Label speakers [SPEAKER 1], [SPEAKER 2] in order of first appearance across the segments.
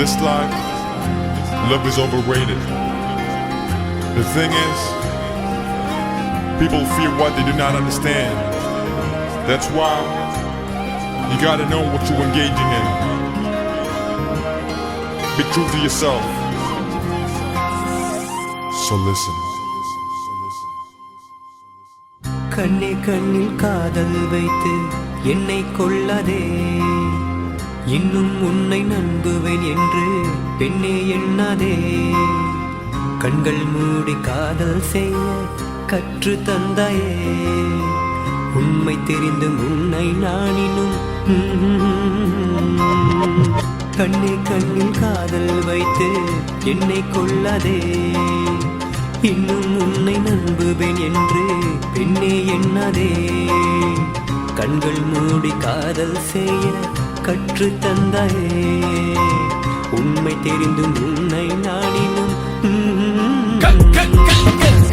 [SPEAKER 1] this life, love is overrated. The thing is, people fear what they do not understand. That's why you gotta know what you're engaging in. Be true to yourself. So listen.
[SPEAKER 2] கண்ணே கண்ணில் காதல் வைத்து என்னை கொள்ளாதே, இன்னும் உன்னை நம்புவேன் என்று பெண்ணே எண்ணாதே. கண்கள் மூடி காதல் செய்ய கற்று தந்தாயே, உண்மை தெரிந்தும் உன்னை நான் இன்னும். கண்ணே கண்ணில் காதல் வைத்து என்னை கொள்ளாதே, இன்னும் உன்னை நம்புவேன் என்று பெண்ணே எண்ணாதே. கண்கள் மூடி காதல் செய்ய கற்று தந்தாயே, உண்மை தெரிந்தும் உன்னை நாடினும்.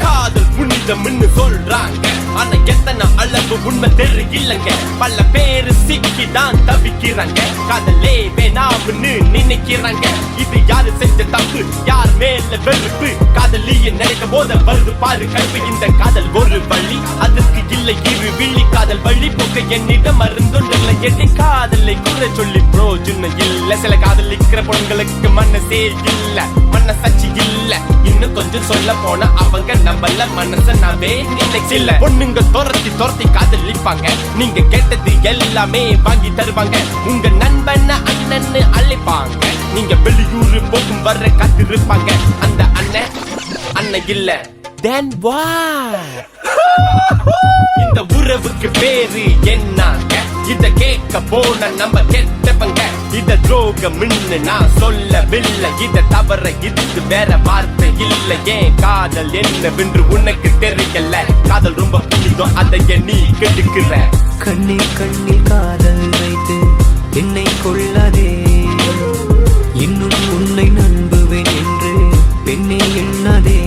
[SPEAKER 3] காதல் புனிதம்னு சொல்றாங்க, ஆனா எத்தனை அளவு உண்மை தெரியலங்க. பல பேரு சிக்கிதான் தவிக்கிறாங்க, காதலே வேணாம்னு நினைக்கிறாங்க. இது யாரு செஞ்ச தப்பு, யார் மேல வெறுப்பு, காதலிய நினைக்கும் போத வருது பாரு கல்வி. இந்த காதல் ஒரு வழி, அதற்கு இல்லை இரு விழி. காதல் வழி போக்க என்னிடம் மருந்துள்ள எண்ணி காதலை குறை சொல்லி பிரோஜனம் இல்ல. சில காதலிக்கிற பொண்களுக்கு மனசே இல்ல, மனசாட்சி இல்ல. இன்னும் கொஞ்சம் சொல்ல போனா அவங்க நம்மள மனச நாவே நினைச்சில்ல. பொண்ணுங்க துரத்தி துரத்தி காதலிப்பாங்க, நீங்க கேட்டது எல்லாமே வாங்கி தருவாங்க. உங்க நண்பன் அண்ணன்னு அழைப்பாங்க, நீங்க வெளியூர் போகும் வர காத்திருப்பாங்க. அந்த அண்ணன் இல்ல, then what? இந்த உறவுக்கு பேரு என்னங்க? இத கேட்க போன நம்ம கெட்டவங்க. இத துரோகம்னு நான் சொல்லவில்லை, இத தவற இதுக்கு வேற வார்த்தை இல்லை. ஏன் காதல் என்னவென்று உனக்கு தெரியல? காதல் ரொம்ப புனிதம், அதை நீ கெடுக்கிற.
[SPEAKER 2] கண்ணே கண்ணில் காதல் வைத்து என்னை கொள்ளாதே, இன்னும் உன்னை நம்புவேன் என்று பெண்ணே எண்ணாதே.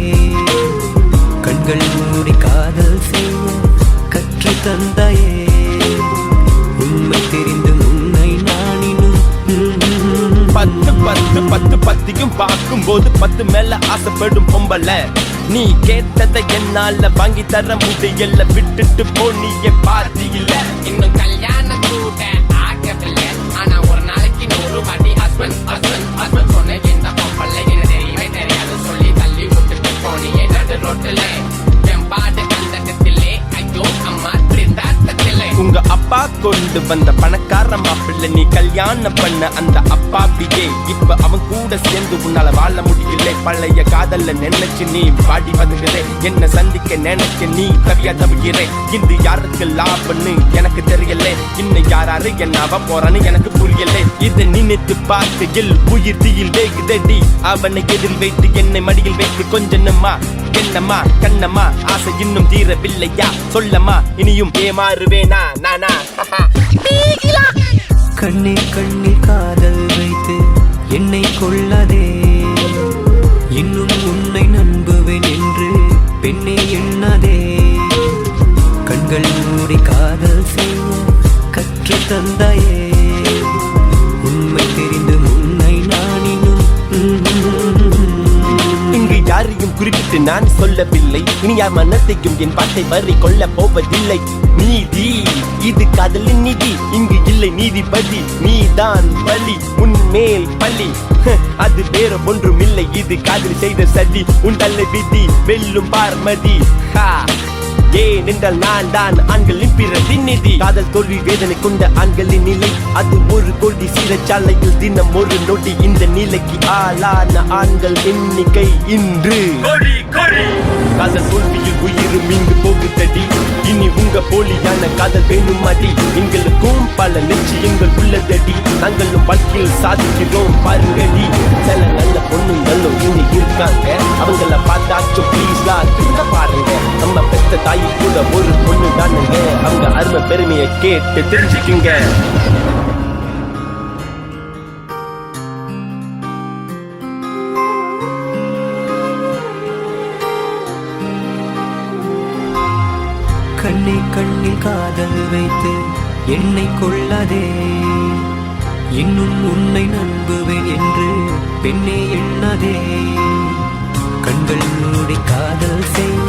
[SPEAKER 2] கண்கள் மூடி காதல் செய்ய கற்று தந்தாயே, உண்மை தெரிந்து உன்னை நானினும்.
[SPEAKER 3] பத்து பத்து பத்து பத்தியும் பார்க்கும் போது 10 மேல ஆசைப்படும் பொம்பல. நீ கேட்டதை என்னால வாங்கி தர முடியல, விட்டுட்டு போனியே பாதி இல்ல. இன்னும் கல்யாணம் கூட ஆகவில்லை, ஆனா ஒரு நாளைக்கு 100 வாட்டி ஹஸ்பண்ட் ஹஸ்பண்ட் ஹஸ்பண்ட் சொன்ன இந்த பொம்பள என்ன தெரியவே தெரியாது சொல்லி தள்ளி விட்டுட்டு போனியே நடு ரோட்டுல. என் பாடு கண்டத்திலே ஐயோ அம்மா திருந்தாட்டத்திலே. உங்க அப்பா கொண்டு வந்த பணக்கார மாப்பிள்ளை, நீ கல்யாணம் பண்ண அந்த அப்பாபியே இப்ப அவன் கூட சேர்ந்து உன்னால வாழ முடியல. பழைய காதல்ல நினைச்சு நீ பாடி வந்துகிறே, என்ன சந்திக்க நினைக்க நீ தவியா தவிக்கிறே. இந்த யாருக்கு லாபம்னு எனக்கு தெரியல, இன்னும் யாராரு என்னாவ போறான்னு எனக்கு புரியல. இதை நினைத்து பார்க்கையில் உயிர் தீயில் வேகுதடி. அவனை எதில் வைத்து என்னை மடியில் வைத்து கொஞ்சமா என்னம்மா கண்ணம்மா ஆசை இன்னும் தீரவில்லையா? சொல்லம்மா இனியும் ஏமாறுவேனா நானா?
[SPEAKER 2] கண்ணே கண்ணில் காதல் வைத்து என்னை கொள்ளாதே, இன்னும் உன்னை நம்புவேன் என்று பெண்ணே எண்ணாதே. கண்கள் மூடி காதல் செய்ய கற்று தந்தாயே, உண்மை தெரிந்து உன்னை நானினும்.
[SPEAKER 3] இங்கு யாரையும் குறிப்பிட்டு நான் சொல்லவில்லை, இனி யார் மனத்தையும் என் பாட்டை வரி கொள்ள போவதில்லை. நீதி இது காதலின் நீதி, இங்கு இல்லை நீதிபதி. நீதான் பலி, உன்மேல் பலி, அது வேற ஒன்றும் இல்லை. இது காதல் செய்த சதி, உன் தலை விதி வெல்லும் பார்மதி. ஏன் என்றால் நான் தான் ஆண்களின் பிரதிநிதி. காதல் தோல்வி வேதனை கொண்ட ஆண்களின் நிலை, அது ஒரு கோடி சிறைச்சாலையில் தினம் ஒரு நொடி. இந்த நிலைக்கு ஆளான ஆண்கள் எண்ணிக்கை இன்று காதல் தோல்வியில் உயிரும் இங்கு போகுதடி. இனி உங்க போலியான காதல் வேணும் அடி. எங்களுக்கும் பல லட்சியங்கள் உள்ளதடி, நாங்களும் வாழ்க்கையில் சாதிக்கிறோம் பாருங்கடி. சில நல்ல பொண்ணுங்களும் இனி இருக்காங்க, அவங்கள பார்த்தாச்சும் ப்ளீஸ்லா திரும்ப பாருங்க. நம்ம பெத்த தாய் கூட ஒரு பொண்ணு தானுங்க, அவங்க அருமை பெருமையை கேட்டு தெரிஞ்சுக்குங்க.
[SPEAKER 2] கண்ணே கண்ணில் காதல் வைத்து என்னை கொள்ளாதே, இன்னும் உன்னை நம்புவேன் என்று பெண்ணே எண்ணாதே கண்கள் மூடி காதல் செய்ய